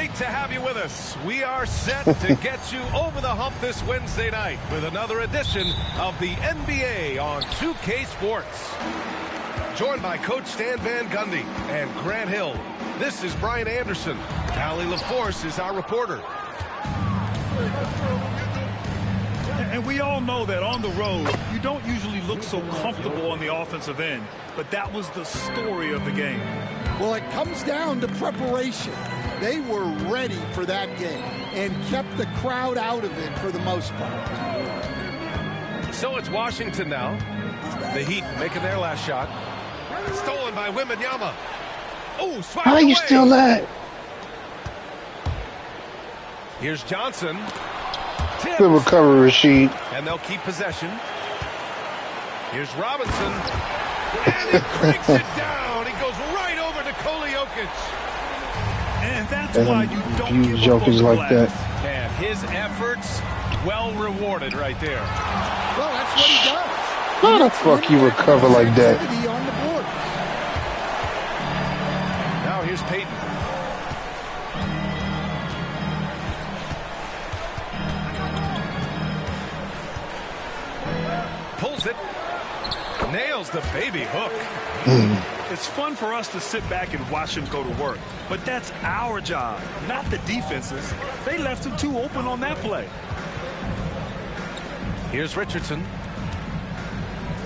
Great to have you with us. We are set to get you over the hump this Wednesday night with another edition of the NBA on 2K Sports. Joined by Coach Stan Van Gundy and Grant Hill. This is Brian Anderson. Allie LaForce is our reporter. And we all know that on the road, you don't usually look so comfortable on the offensive end. But that was the story of the game. Well, it comes down to preparation. They were ready for that game and kept the crowd out of it for the most part. So it's Washington now. The Heat making their last shot. Stolen by Wembanyama. Oh, swiped How are you away. still that? Here's Johnson. Tipped. Good recovery, Rasheed. And they'll keep possession. Here's Robinson. And he cranks it down. He goes right over to Nikola Jokic. And that's why you don't give up Jokers on like that. And his efforts well rewarded right there. Well, that's what he does. How the fuck you recover like that? On the board. Now here's Peyton. Pulls it. Nails the baby hook. It's fun for us to sit back and watch him go to work. But that's our job, not the defense's. They left him too open on that play. Here's Richardson.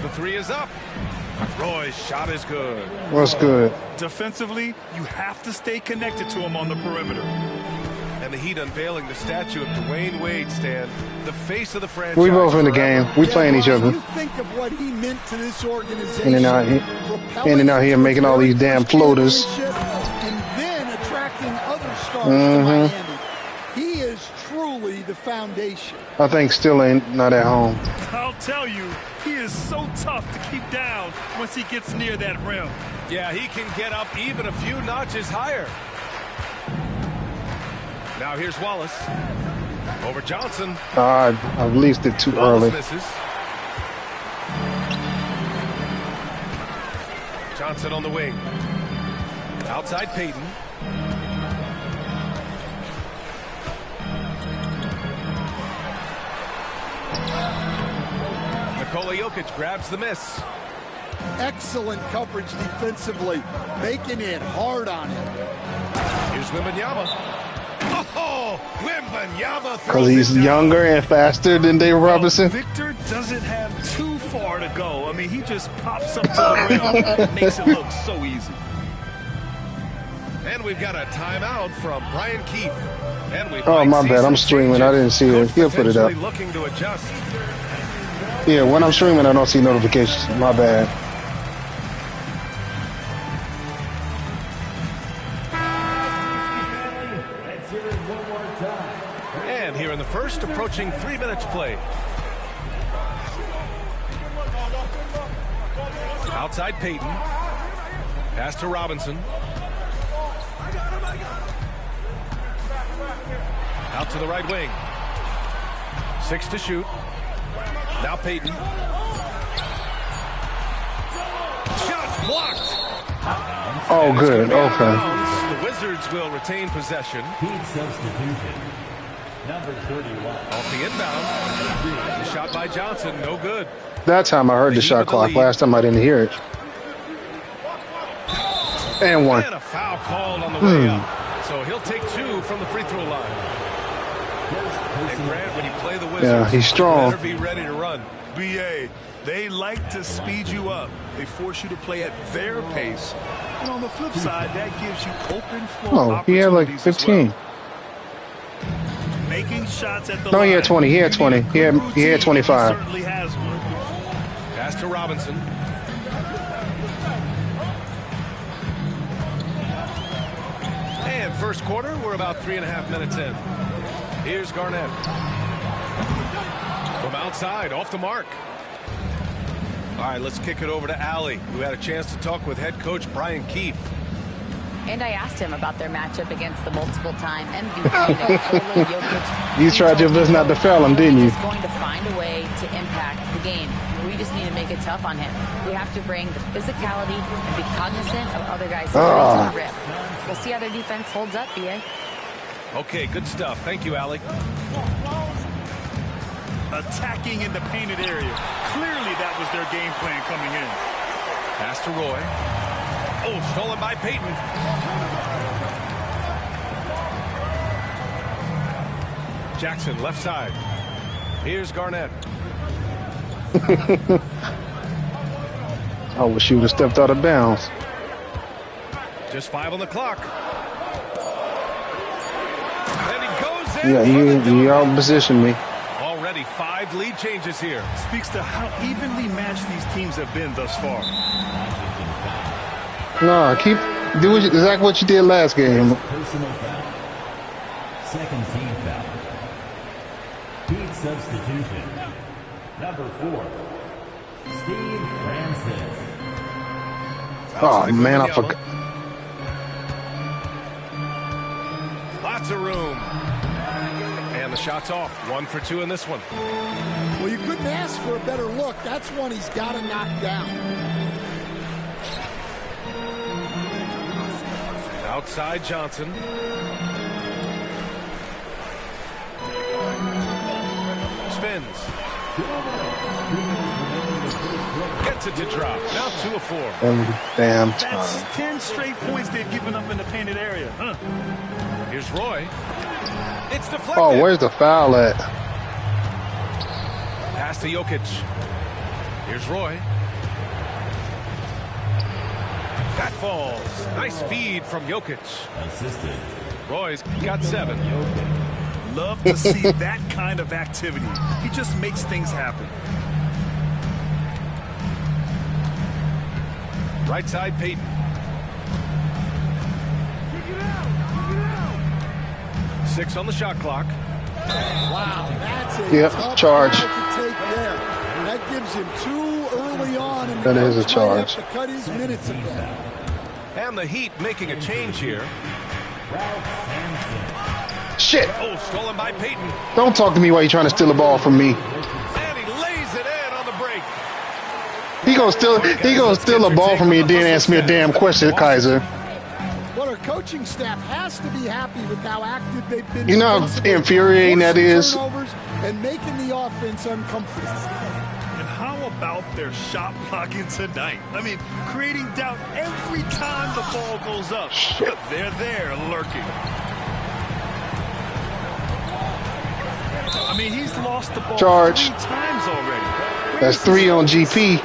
The three is up. Roy's shot is good. What's good? Defensively, you have to stay connected to him on the perimeter. And the Heat unveiling the statue of Dwayne Wade, Stan, the face of the franchise. We both in the game. We playing each other. You think of what he meant to this organization. In and out here making all these damn floaters. And then attracting other stars to Miami. He is truly the foundation. I think still ain't not at home. I'll tell you, he is so tough to keep down once he gets near that rim. Yeah, he can get up even a few notches higher. Now here's Wallace. Over Johnson. I released it too early. Misses. Johnson on the wing. Outside Peyton. Nikola Jokic grabs the miss. Excellent coverage defensively, making it hard on him. Here's Wembanyama. Oh, Wembanyama. Because he's younger and faster than David Robinson. Victor doesn't have too far to go. I mean, he just pops up to the rim and makes it look so easy. And we've got a timeout from Brian Keefe. And we Oh, my bad. I'm streaming. I didn't see it. He'll put it up. Looking to adjust. Yeah, when I'm streaming, I don't see notifications. My bad. And here in the first, approaching 3 minutes play. Outside Peyton. Pass to Robinson. Out to the right wing. 6 to shoot. Now Peyton. Shot blocked. Oh, good. Okay. The Wizards will retain possession. Heat substitution. Number 31. Off the inbound. The shot by Johnson, no good. That time I heard the shot clock. Last time I didn't hear it. And one. And a foul called on the way up. So he'll take 2 from the free throw line. And Grant, when you play the Wizards, Yeah, he's strong. better be ready to run. BA, they like to speed you up. They force you to play at their pace. And on the flip side, that gives you open floor Oh, he had like opportunities as 15. well. Making shots at the No, line. he had 20. He had 20. He had 25. Certainly has one. Pass to Robinson. And first quarter, we're about 3.5 minutes in. Here's Garnett. From outside, off the mark. All right, let's kick it over to Allie, who had a chance to talk with head coach Brian Keefe. And I asked him about their matchup against the multiple-time MVP Nikola Jokic. You tried your best not to foul him, didn't you? He's going to find a way to impact the game. We just need to make it tough on him. We have to bring the physicality and be cognizant of other guys to the rim. We'll see how their defense holds up, BA. Okay, good stuff. Thank you, Alec. Attacking in the painted area. Clearly that was their game plan coming in. Pass to Roy. Oh, stolen by Peyton. Jackson, left side. Here's Garnett. I wish you would have stepped out of bounds. Just 5 on the clock. And he goes in. Yeah, you out-positioned me. Already 5 lead changes here. Speaks to how evenly matched these teams have been thus far. No, do exactly what you did last game. Personal foul. Second team foul. Team substitution. Number 4. Steve Francis. Oh, man, I forgot. Lots of room. And the shot's off. 1 for 2 in this one. Well, you couldn't ask for a better look. That's one he's got to knock down. Outside Johnson. Spins. Gets it to drop. Now 2 of 4. Every damn That's time. 10 straight points they've given up in the painted area. Here's Roy. It's deflected. Oh, where's the foul at? Pass to Jokic. Here's Roy. That falls. Nice feed from Jokic. Assisted. Roy's got 7. Love to see that kind of activity. He just makes things happen. Right side, Peyton. Six on the shot clock. Wow, that's a Yep, tough charge. foul to take there. That gives him 2 early on, and That is a coach might have charge. to cut his minutes a bit. And the Heat making a change here. Shit! Oh, stolen by Peyton. Don't talk to me while you're trying to steal the ball from me. And he lays it in on the break. He gonna steal the ball from me and then ask me a damn question, Kaiser. Well, our coaching staff has to be happy with how active they've been. You know how defensively, infuriating that forcing is? turnovers and making the offense uncomfortable. And how about their shot blocking tonight? I mean, creating doubt every time the ball goes up. Shit. They're there lurking. I mean, he's lost the ball Charge. 3 times already. That's 3 on GP.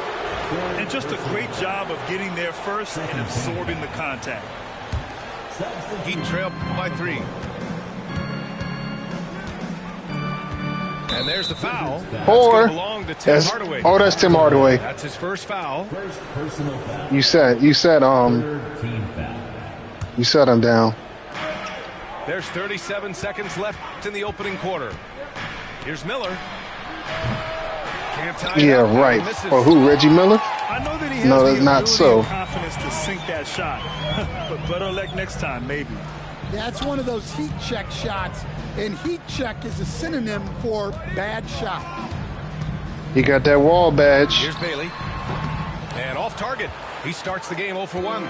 And just a great job of getting there first and absorbing the contact. Heat trail by 3. And there's the foul. That's Or gonna belong to Tim Hardaway. that's Tim Hardaway. That's his first foul. First personal foul. You said Third team foul. you set him down. There's 37 seconds left in the opening quarter. Here's Miller. Can't tie it Yeah, up. right. Misses. For who? Reggie Miller? I know that he has No, the that's not ability so. and confidence to sink that shot. But better luck next time, maybe. That's one of those heat check shots, and heat check is a synonym for bad shot. He got that wall badge. Here's Bailey. And off target. He starts the game 0 for 1.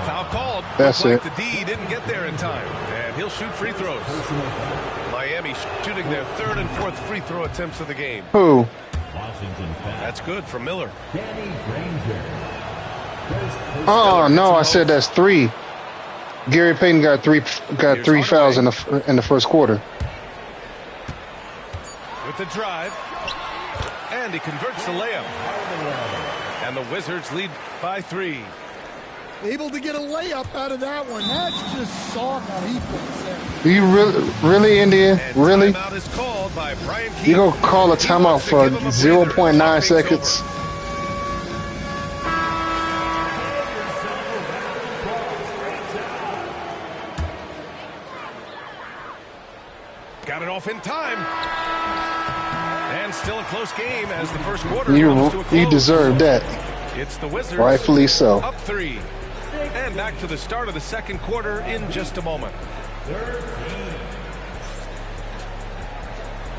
Foul called. That's Looks it. like the D didn't get there in time. And he'll shoot free throws. Miami shooting their 3rd and 4th free throw attempts of the game. Who? Washington foul. That's good for Miller. Danny Granger. First Oh no, I said that's 3. Gary Payton got 3 fouls in the first quarter. With the drive. And he converts the layup. And the Wizards lead by 3. Able to get a layup out of that one. That's just soft defense there. Do you really, India? And Really? timeout is called by Brian Keith. You gonna call a He timeout wants to for give him a breather. 0.9 Clock things seconds? over. Got it off in time. And still a close game as the first quarter comes to a close. You deserve that. It's the Wizards. Rightfully so. Up 3. And back to the start of the second quarter in just a moment.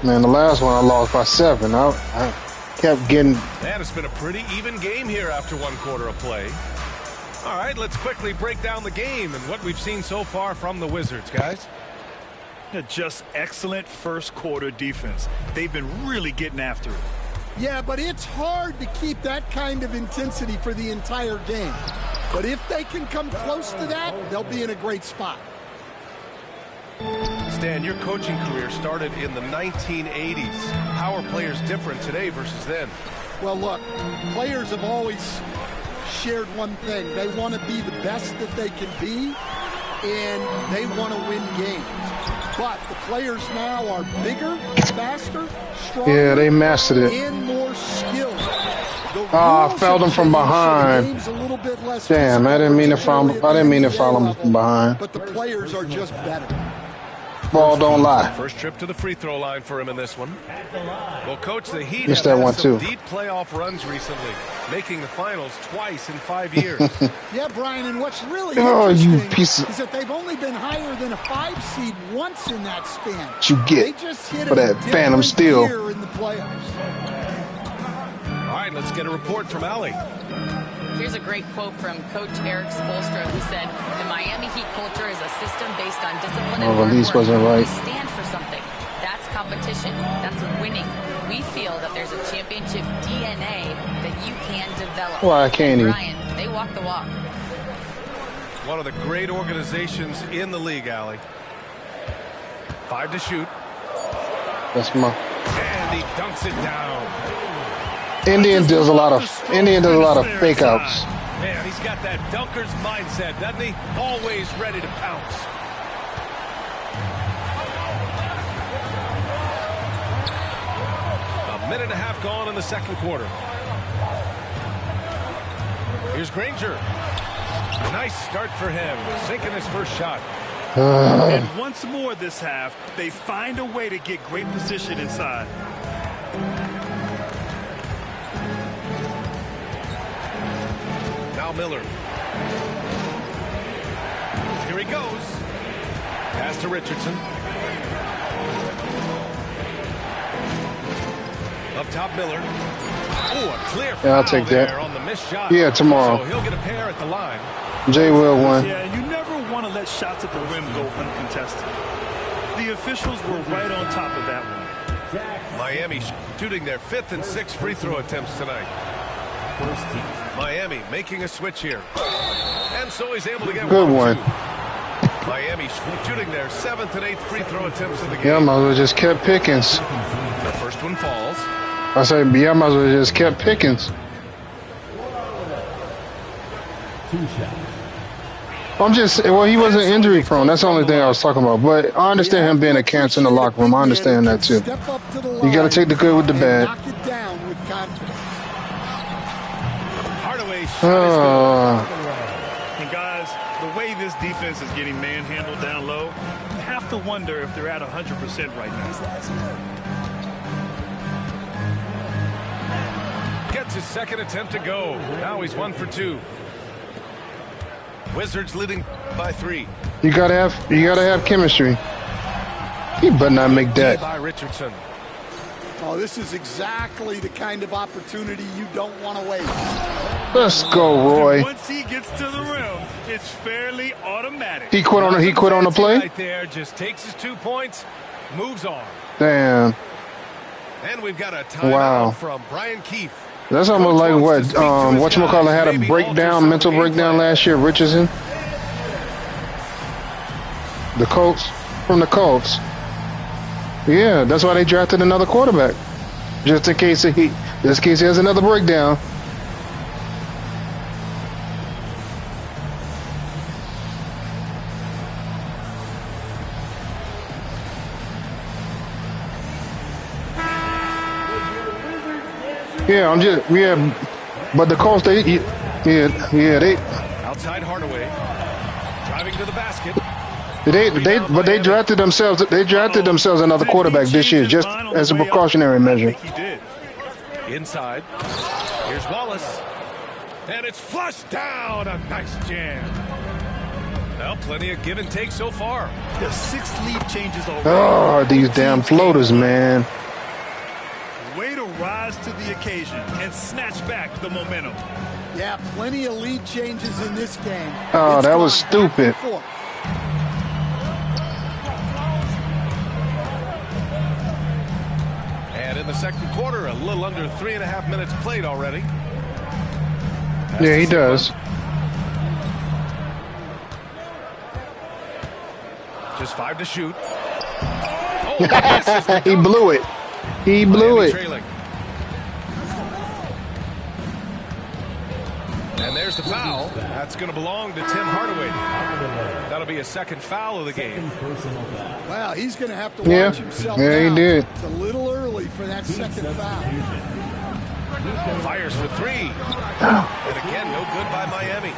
Man, the last one I lost by 7. I kept getting. And it's been a pretty even game here after 1 quarter of play. All right, let's quickly break down the game and what we've seen so far from the Wizards, guys. Just excellent first quarter defense. They've been really getting after it. Yeah, but it's hard to keep that kind of intensity for the entire game. But if they can come close to that, they'll be in a great spot. Stan, your coaching career started in the 1980s. How are players different today versus then? Well, look, players have always shared one thing. They want to be the best that they can be, and they want to win games. But the players now are bigger, faster, stronger, Yeah, they mastered it. and more skilled. I fouled him from behind. Damn, I didn't mean to foul him. I didn't mean to foul him from behind. But the players are just better. Ball don't lie. First trip to the free throw line for him in this one. Well, Coach, the Heat Missed have that one, had some too. deep playoff runs recently, making the finals twice in 5 years. Yeah, Brian, and what's really Oh, you interesting piece of- is that they've only been higher than a 5 seed once in that span. What you They get just hit for a that phantom different steal? gear in the playoffs. All right, let's get a report from Allie. Here's a great quote from Coach Eric Spoelstra, who said, "The Miami Heat culture is a system based on discipline and Oh, hard release work. wasn't right. We stand for something. That's competition. That's winning. We feel that there's a championship DNA that you can develop." Why can't he? Brian, they walk the walk. One of the great organizations in the league, Allie. 5 to shoot, That's my and he dunks it down. Indian does a lot of fake outs. Man, he's got that dunker's mindset, doesn't he? Always ready to pounce. A minute and a half gone in the second quarter. Here's Granger. Nice start for him, sinking his first shot. And once more this half, they find a way to get great position inside. Now Miller. Here he goes. Pass to Richardson. Up top, Miller. Oh, a clear foul. Yeah, I'll take that. there on the missed shot. Yeah, tomorrow. So he'll get a pair at the line. Jay Will won. Yeah, you never want to let shots at the rim go uncontested. The officials were right on top of that one. Miami shooting their 5th and 6th free throw attempts tonight. First team. Miami making a switch here. And so he's able to get Good one. two. Miami shooting their 7th and 8th free throw attempts of the game. Yeah, might as well just kept Pickens. The first one falls. I say, yeah, might as well just kept Pickens. 2 shots. Well, he wasn't injury prone. That's the only thing I was talking about. But I understand him being a cancer in the locker room. I understand that too. You got to take the good with the bad. Knock it down with confidence. Hardaway shot is good. And guys, the way this defense is getting manhandled down low, you have to wonder if they're at 100% right now. Gets his second attempt to go. Now he's 1 for 2. Wizards leading by 3. You gotta have chemistry. He better not make that. By Richardson. Oh, this is exactly the kind of opportunity you don't want to waste. Let's go, Roy. Once he gets to the rim, it's fairly automatic. He quit on the play. Right there, just takes his 2 points, moves on. Damn. And we've got a timeout Wow. from Brian Keefe. That's almost like whatchamacallit had a breakdown, mental breakdown last year, Richardson. The Colts, from the Colts. Yeah, that's why they drafted another quarterback. Just in case he has another breakdown. But the Colts, they. Outside Hardaway. Driving to the basket. They drafted themselves. They drafted themselves another quarterback this year, just as a precautionary measure. I think he did. Inside. Here's Wallace. And it's flushed down. A nice jam. Well, plenty of give and take so far. The 6 lead changes already. Oh, these damn floaters, man. Way to rise to the occasion and snatch back the momentum. Yeah, plenty of lead changes in this game. Oh, It's that was gone back and stupid. forth. And in the second quarter, a little under 3.5 minutes played already. Yeah, he does. Just 5 to shoot. Oh, misses the He dunk. blew it. He blew Miami it. trailing. And there's the foul. That's going to belong to Tim Hardaway. That'll be a second foul of the game. Well, he's going to have to Yeah. watch himself Yeah, he now. did. It's a little early for that second foul. Fires for 3. And again, no good by Miami.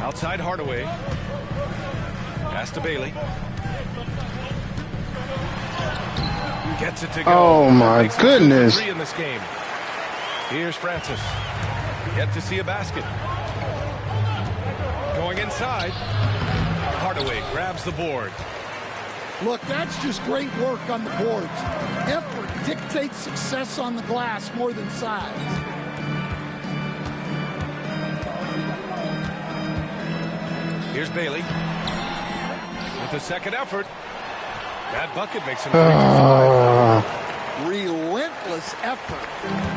Outside Hardaway. Pass to Bailey. Gets it to go. Oh, my Makes it 2 for goodness. 3 in this game. Here's Francis. Yet to see a basket. Going inside. Hardaway grabs the board. Look, that's just great work on the boards. Effort dictates success on the glass more than size. Here's Bailey. With the second effort. That bucket makes him 3 for 5. Relentless effort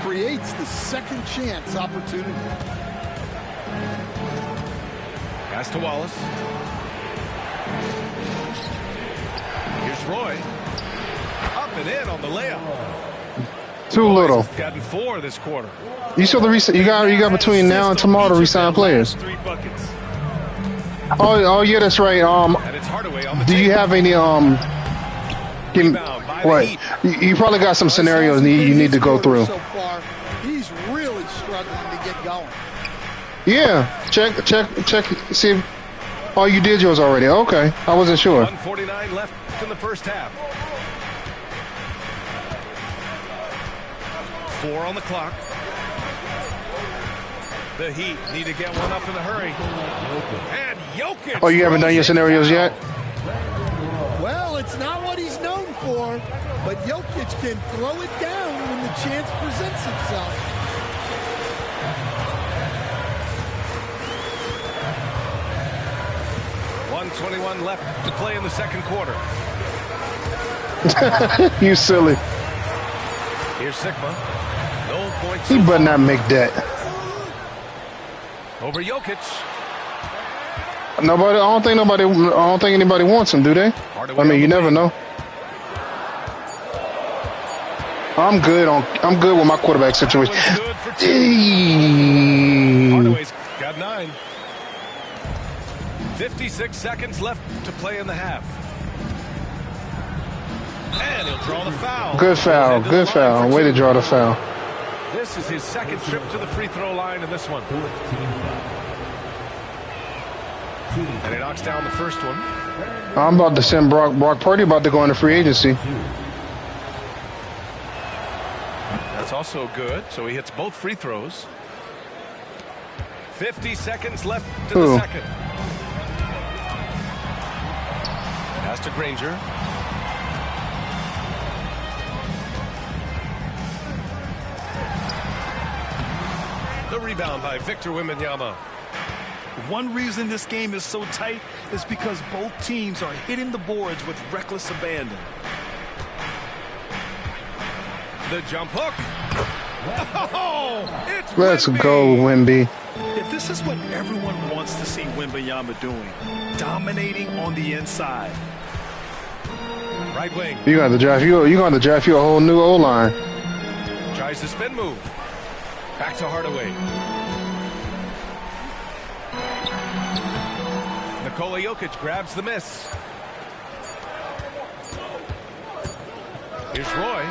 creates the second chance opportunity. Pass to Wallace. Here's Roy. Up and in on the layup. Too little. He's gotten 4 this quarter. You saw the you got between now and tomorrow to resign players. 3 buckets. Oh yeah, that's right. And it's Hardaway on the Do you table. have any give me- Rebound by the what? Heat. You probably got some scenarios you need to go through. So far, he's really struggling to get going. Yeah, check. See if, oh, you did yours already. Okay, I wasn't sure. 1:49 left in the first half. 4 on the clock. The Heat need to get one up in a hurry. And Jokic. Oh, you haven't done your throws it scenarios down. yet? Well, it's not what he's known for, but Jokic can throw it down when the chance presents itself. .121 left to play in the second quarter. You silly. Here's Sigma. No points. He so better far. not make that. Over Jokic. Nobody. I don't think anybody wants him, do they? I mean, you never know. I'm good with my quarterback situation. One's good for 2. Eee. Hardaway's got 9. 56 seconds left to play in the half. And he'll draw the foul. Good foul. Head to the Good line foul. for Way to 2. draw the foul. This is his second trip to the free throw line in this one. And he knocks down the first one. I'm about to send Brock Purdy about to go into free agency. That's also good. So he hits both free throws. 50 seconds left to Who? the second. Pass to Granger. The rebound by Victor Wembanyama. One reason this game is so tight is because both teams are hitting the boards with reckless abandon. The jump hook. Oh, it's Let's Wemby. go, Wemby. If this is what everyone wants to see Wembanyama doing, dominating on the inside. Right wing. You're going to draft you a whole new O-line. Tries the spin move. Back to Hardaway. Nikola Jokic grabs the miss. Here's Roy.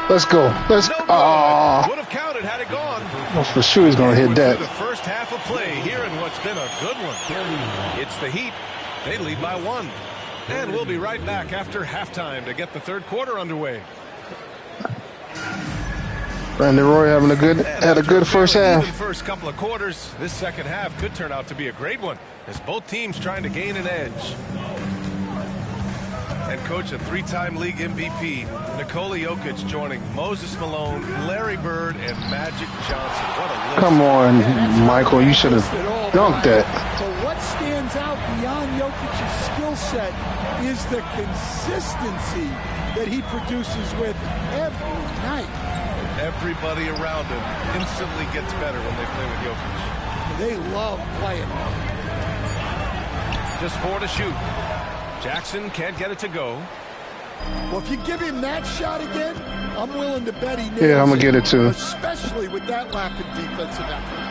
Let's go. Let's. No good. Oh, Would have counted had it gone. for sure he's going to hit We're through the that. first half of play here in what's been a good one. It's the Heat. They lead by 1. And we'll be right back after halftime to get the third quarter underway. Brandon Roy had a good first Even half. first couple of quarters, this second half could turn out to be a great one as both teams trying to gain an edge. And coach, a three-time league MVP, Nikola Jokic joining Moses Malone, Larry Bird, and Magic Johnson. What a list. Come on, Michael. You should have dunked that. But what stands out beyond Jokic's skill set is the consistency that he produces with every night. Everybody around him instantly gets better when they play with Jokic. They love playing him. Just 4 to shoot. Jackson can't get it to go. Well, if you give him that shot again, I'm willing to bet he nails Yeah, I'm going to get it too. Especially with that lack of defensive effort.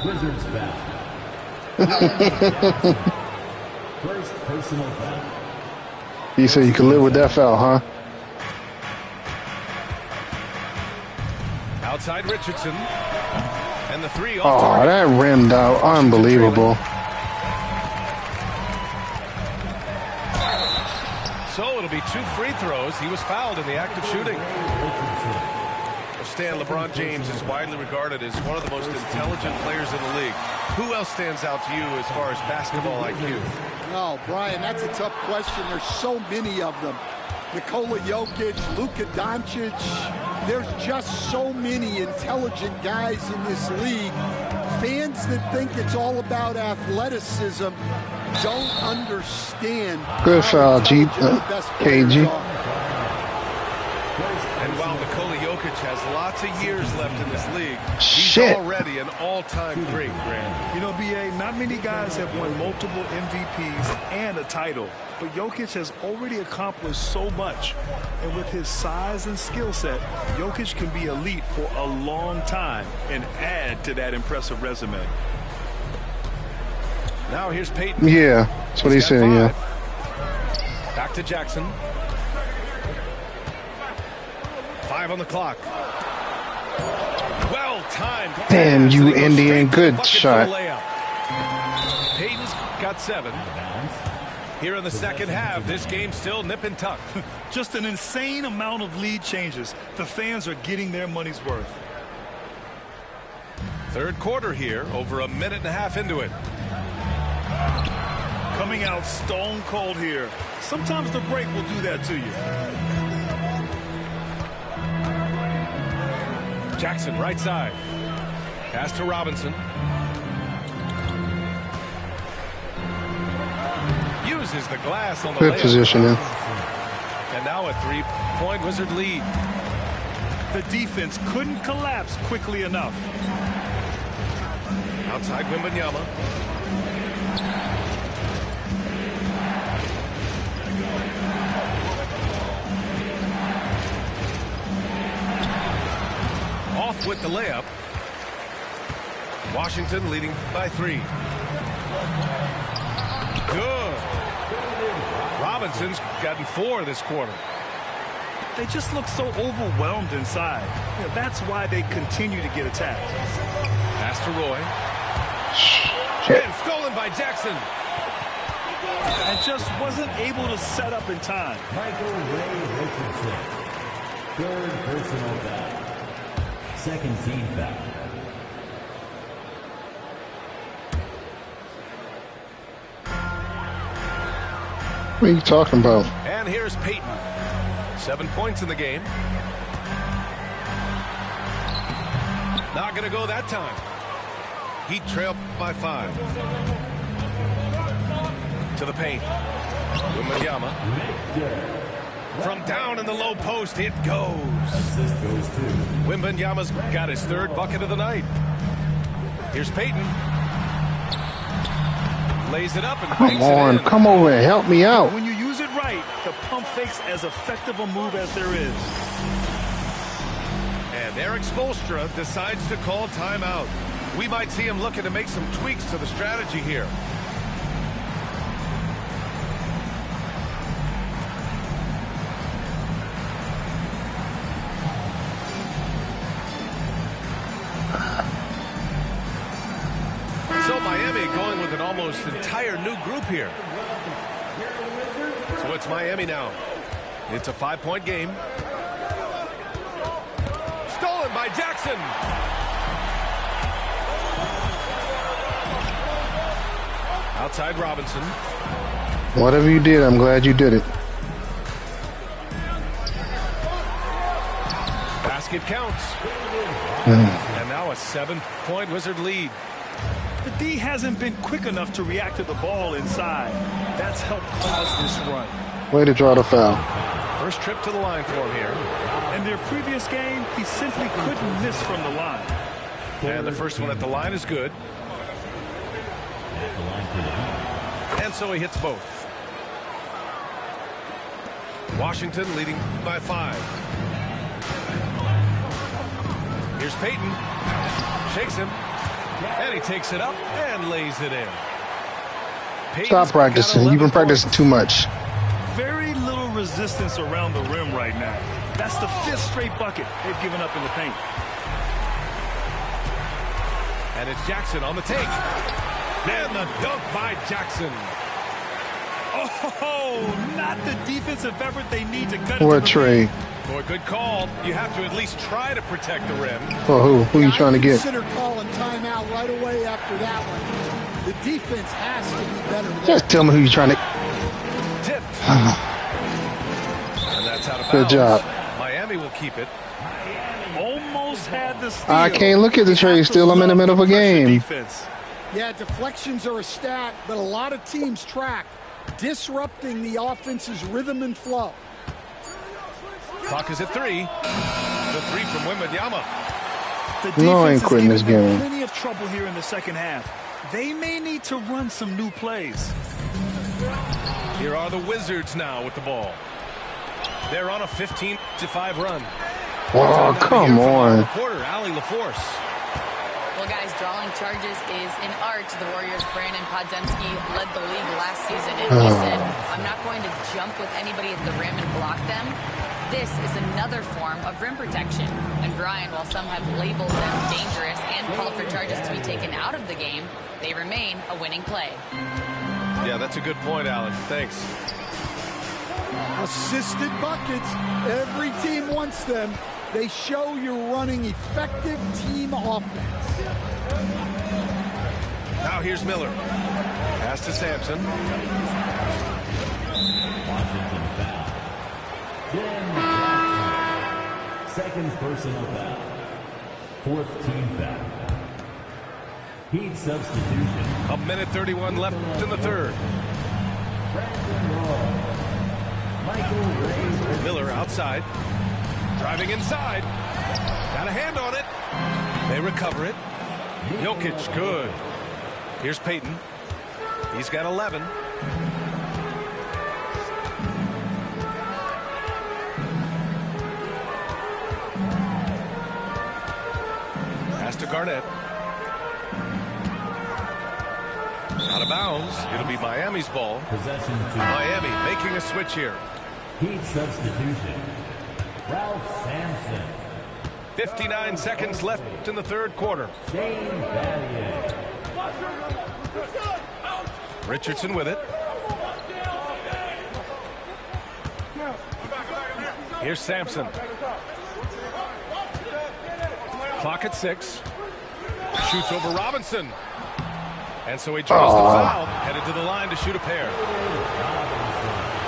Wizards foul. First personal foul. You said you could live with that foul, huh? Outside Richardson. And the three off Oh, target. that rimmed out. Unbelievable. So it'll be 2 free throws. He was fouled in the act of shooting. Stan, LeBron James is widely regarded as one of the most intelligent players in the league. Who else stands out to you as far as basketball IQ? Oh, Brian, that's a tough question. There's so many of them. Nikola Jokic, Luka Doncic. There's just so many intelligent guys in this league. Fans that think it's all about athleticism don't understand. Good foul, G. KG. And while Nikola Jokic has lots of years left in this league, he's Shit. already an all-time great, Grant. You know, B.A., not many guys have won multiple MVPs and a title, but Jokic has already accomplished so much. And with his size and skill set, Jokic can be elite for a long time and add to that impressive resume. Now here's Peyton. Yeah, that's what he He's got said, yeah. 5. Back to Jackson. 5 on the clock. Well timed. Damn, you And he goes Indian. straight to the Good bucket for shot. the layup. Peyton's got 7. Here in the second half, this game's still nip and tuck. Just an insane amount of lead changes. The fans are getting their money's worth. Third quarter here, over a minute and a half into it. Coming out stone cold here. Sometimes the break will do that to you. Jackson, right side. Pass to Robinson. Uses the glass on the Good layup. positioning. And now a 3-point Wizard lead. The defense couldn't collapse quickly enough. Outside Wembanyama. Off with the layup. Washington leading by 3. Good. Robinson's gotten 4 this quarter. They just look so overwhelmed inside. You know, that's why they continue to get attacked. Pass to Roy. Shit. And stolen by Jackson. And just wasn't able to set up in time. Michael Ray Richardson. Third personal foul. Second team foul. What are you talking about? And here's Peyton. 7 points in the game. Not going to go that time. He trailed by 5. To the paint. Wembanyama. From down in the low post, it goes. Assist goes to Wembanyama's got his 3rd bucket of the night. Here's Peyton. Lays it up and Come banks on, it in. come over and help me out. When you use it right, the pump fake's as effective a move as there is. And Eric Spoelstra decides to call timeout. We might see him looking to make some tweaks to the strategy here. So Miami going with an almost entire new group here. So it's Miami now. It's a 5-point game. Stolen by Jackson. Outside Robinson. Whatever you did, I'm glad you did it. Basket counts. And now a 7-point Wizard lead. The D hasn't been quick enough to react to the ball inside. That's helped cause this run. Way to draw the foul. First trip to the line for him here. In their previous game, he simply couldn't miss from the line. And the first one at the line is good. And so he hits both. Washington leading by 5. Here's Payton. Shakes him. And he takes it up and lays it in. Payton's Stop practicing. You've been practicing too much. Very little resistance around the rim right now. That's the 5th straight bucket they've given up in the paint. And it's Jackson on the take. And the dunk by Jackson. Oh, not the defensive effort they need to cut What into the trade? Boy, good call. You have to at least try to protect the rim. For who? Who you trying to get? Consider calling timeout right away after that one. The defense has to be better than Just tell me who you trying to. Tipped. And that's out of bounds. Good job. Miami will keep it. Almost had the steal. I can't look at the trade still. I'm in the middle of a game. Defense. Yeah, deflections are a stat, but a lot of teams track disrupting the offense's rhythm and flow. Clock is at 3. The 3 from Wembanyama. The No, I ain't defense quitting is this giving them game. plenty of trouble here in the second half. They may need to run some new plays. Here are the Wizards now with the ball. They're on a 15-5 run. Oh, come on. Reporter Ali LaForce. Well, guys, drawing charges is an art. The Warriors' Brandon Podziemski led the league last season, and he said, I'm not going to jump with anybody at the rim and block them. This is another form of rim protection. And Brian, while some have labeled them dangerous and called for charges to be taken out of the game, they remain a winning play. Yeah, that's a good point, Alex. Thanks. Assisted buckets. Every team wants them. They show you're running effective team offense. Now here's Miller. Pass to Sampson. Washington foul. Jim Jackson. Second personal foul. 4th team foul. Heat substitution. A minute 31 left in the third. Brandon Roy. Michael Ray. Miller outside. Driving inside. Got a hand on it. They recover it. Jokic, good. Here's Payton. He's got 11. Pass to Garnett. Out of bounds. It'll be Miami's ball. Possession to Miami making a switch here. Heat substitution. Ralph Sampson. 59 seconds left in the third quarter. Shane Battier. Richardson with it. Here's Sampson. Clock at 6. Shoots over Robinson. And so he draws the foul. Headed to the line to shoot a pair.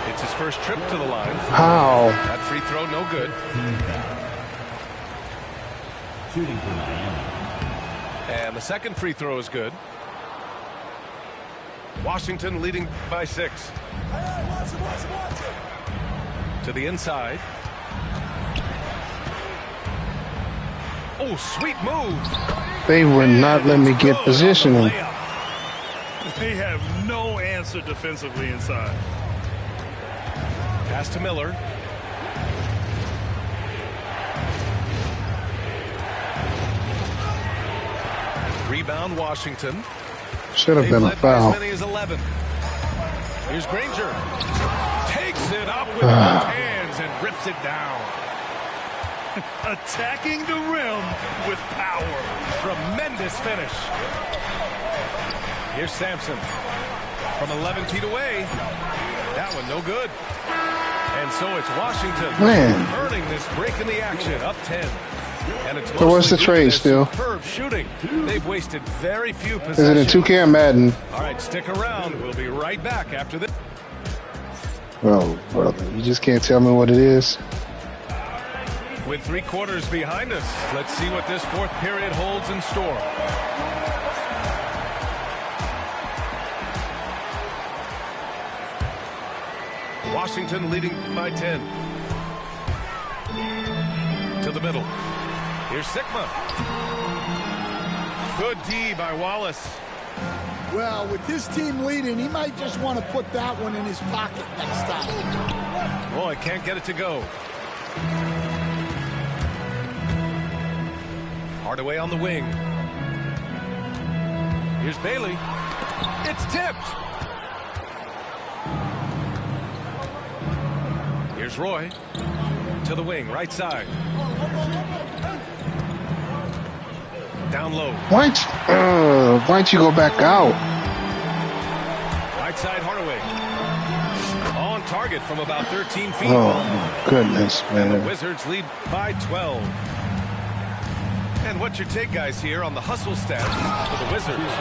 It's his first trip to the line. How? That free throw, no good. Shooting for Miami. And the second free throw is good. Washington leading by 6. To the inside. Oh, sweet move. They would not let me get positioning. They have no answer defensively inside. Pass to Miller. Rebound Washington. Should have They've been a led by as foul. many as 11. Here's Granger. Takes it up with both hands and rips it down. Attacking the rim with power. Tremendous finish. Here's Sampson. From 11 feet away. That one no good. And so it's Washington Man. earning this break in the action. Up 10. And it's So what's the mostly trade due to still? superb shooting. They've wasted very few Is it in possessions. 2K or Madden? All right, stick around. We'll be right back after this. Oh, brother, you just can't tell me what it is. With 3 quarters behind us, let's see what this fourth period holds in store. Washington leading by 10. To the middle. Here's Sigma. Good D by Wallace. Well, with his team leading, he might just want to put that one in his pocket next time. Boy, can't get it to go. Hardaway on the wing. Here's Bailey. It's tipped. Here's Roy. To the wing, right side. Down low. Why'd you go back out? Right side, Hardaway. On target from about 13 feet. Oh, my goodness, And the man. Wizards lead by 12. And what's your take, guys, here on the hustle stats for the Wizards?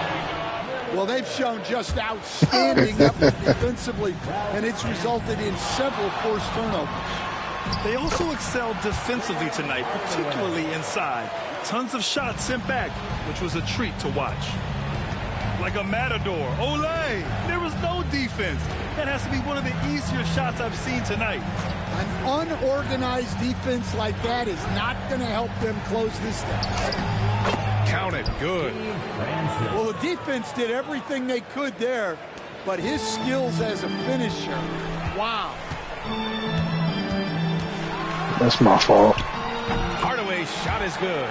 Well, they've shown just outstanding effort defensively, and it's resulted in several forced turnovers. They also excelled defensively tonight, particularly inside. Tons of shots sent back, which was a treat to watch. Like a matador. Olay! There was no defense. That has to be one of the easier shots I've seen tonight. An unorganized defense like that is not going to help them close this deficit. Count it. Good. Francis. Well, the defense did everything they could there, but his skills as a finisher, wow. That's my fault. Hardaway's shot is good.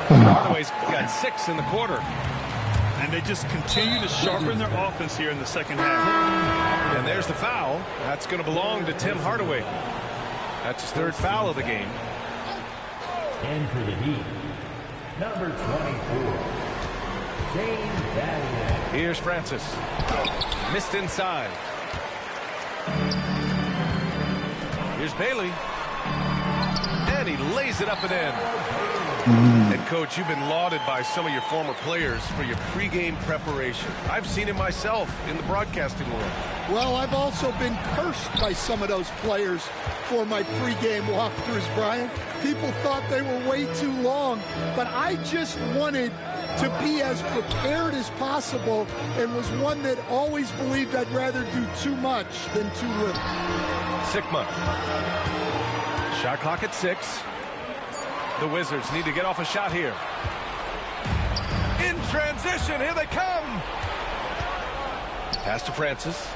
Hardaway's got 6 in the quarter. And they just continue to sharpen their offense here in the second half. And there's the foul. That's going to belong to Tim Hardaway. That's his 3rd foul of the game. And for the Heat, number 24, Shane Battier. Here's Francis. Missed inside. Here's Bailey. And he lays it up and in. And, Coach, you've been lauded by some of your former players for your pregame preparation. I've seen it myself in the broadcasting world. Well, I've also been cursed by some of those players for my pregame walkthroughs, Brian. People thought they were way too long, but I just wanted to be as prepared as possible and was one that always believed I'd rather do too much than too little. Sigma. Shot clock at 6. The Wizards need to get off a shot here. In transition, here they come. Pass to Francis.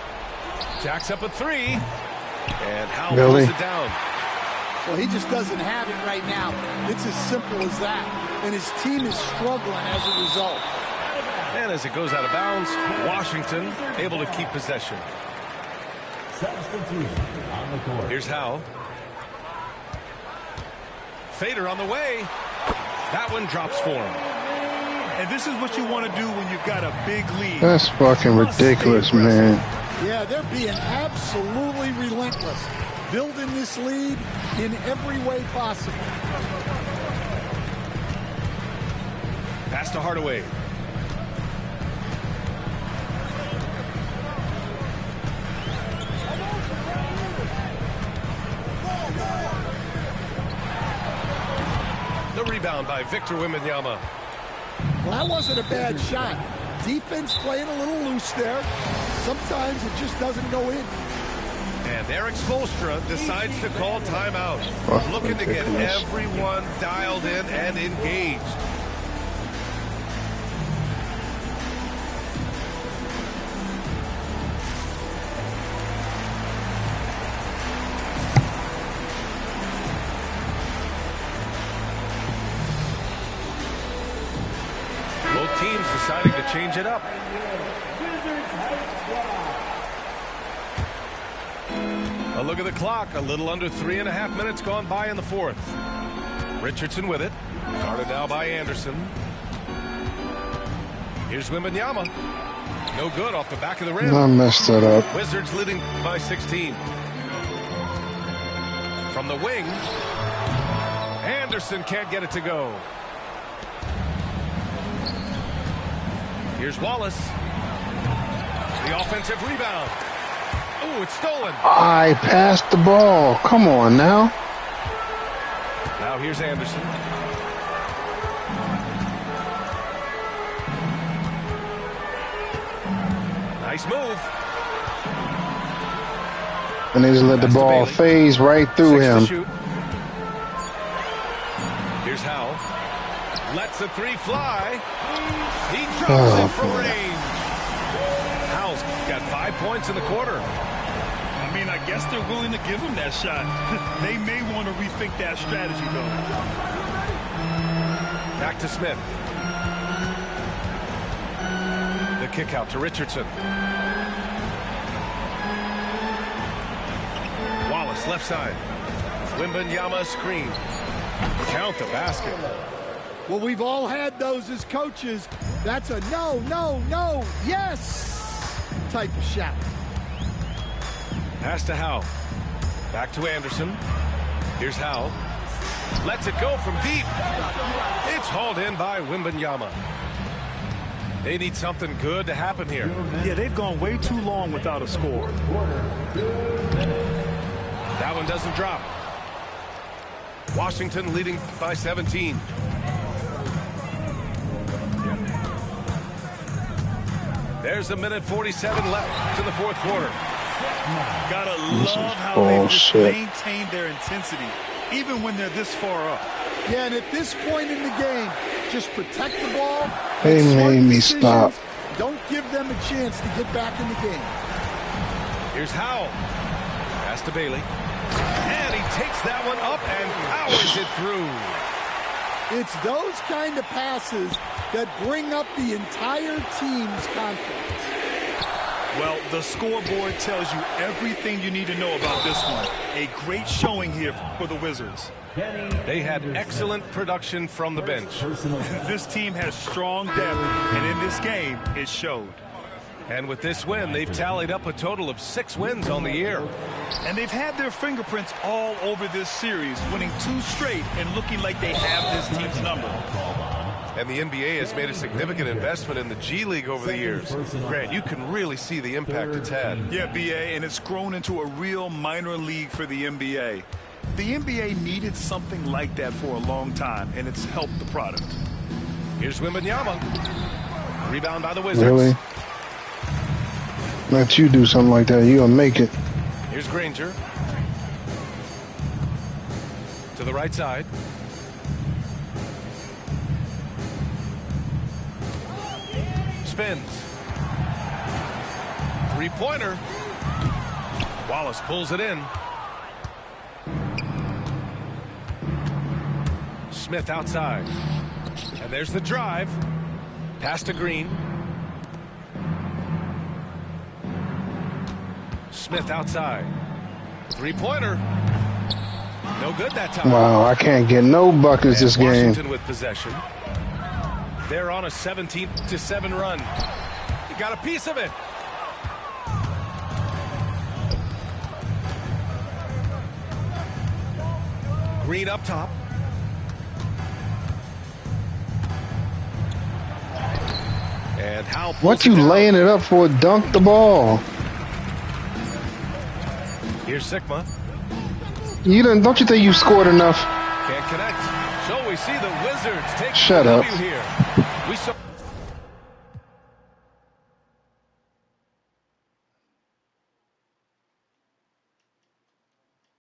Jacks up a 3. And Howell Really? pulls it down. Well, he just doesn't have it right now. It's as simple as that. And his team is struggling as a result. And as it goes out of bounds, Washington able to keep possession. Substitution on the court. Here's Howell. Fader on the way. That one drops for him. And this is what you want to do when you've got a big lead. That's fucking ridiculous, man. Yeah, they're being absolutely relentless, building this lead in every way possible. Pass to Hardaway. The rebound by Victor Wembanyama. Well, that wasn't a bad shot. Defense playing a little loose there. Sometimes it just doesn't go in. And Eric Spoelstra decides to call timeout. Fucking Looking to get ridiculous. everyone dialed in and engaged. Both teams deciding to change it up. A look at the clock. A little under 3.5 minutes gone by in the 4th. Richardson with it. Guarded now by Anderson. Here's Wembanyama. No good off the back of the rim. I messed that up. Wizards leading by 16. From the wing. Anderson can't get it to go. Here's Wallace. The offensive rebound. Ooh, it's stolen. I passed the ball. Come on now. Now here's Anderson. Nice move. And they just let the ball phase right through him. Here's Howell. Lets the three fly. He drops it from range. Howell's got 5 points in the quarter. I mean, I guess they're willing to give him that shot. They may want to rethink that strategy, though. Back to Smith. The kick out to Richardson. Wallace left side. Wembanyama screen. Count the basket. Well, we've all had those as coaches. That's a no, no, no, yes type of shot. Pass to Howell. Back to Anderson. Here's Howell. Lets it go from deep. It's hauled in by Wembanyama. They need something good to happen here. Yeah, they've gone way too long without a score. That one doesn't drop. Washington leading by 17. There's 1:47 left to the fourth quarter. Gotta love how they just maintain their intensity, even when they're this far up. Yeah, and at this point in the game, just protect the ball. They made me stop. Don't give them a chance to get back in the game. Here's Howell. Pass to Bailey. And he takes that one up and powers it through. It's those kind of passes that bring up the entire team's confidence. Well, the scoreboard tells you everything you need to know about this one. A great showing here for the Wizards. They had excellent production from the bench. This team has strong depth, and in this game, it showed. And with this win, they've tallied up a total of 6 wins on the year. And they've had their fingerprints all over this series, winning 2 straight and looking like they have this team's number. And the NBA has made a significant investment in the G League over the years. Grant, you can really see the impact it's had. Yeah, BA, and it's grown into a real minor league for the NBA. The NBA needed something like that for a long time, and it's helped the product. Here's Wembanyama. Rebound by the Wizards. Really? Let you do something like that, you'll make it. Here's Granger. To the right side. Spins. Three-pointer. Wallace pulls it in. Smith outside. And there's the drive. Pass to Green. Smith outside. Three-pointer. No good that time. Wow, I can't get no buckets this game. Washington with possession. They're on a 17-7 run. You got a piece of it. Green up top. And how? What you laying it up for? Dunk the ball. Here's Sigma. You don't you think you scored enough? Can't connect. So we see the Wizards take Shut the up. W here.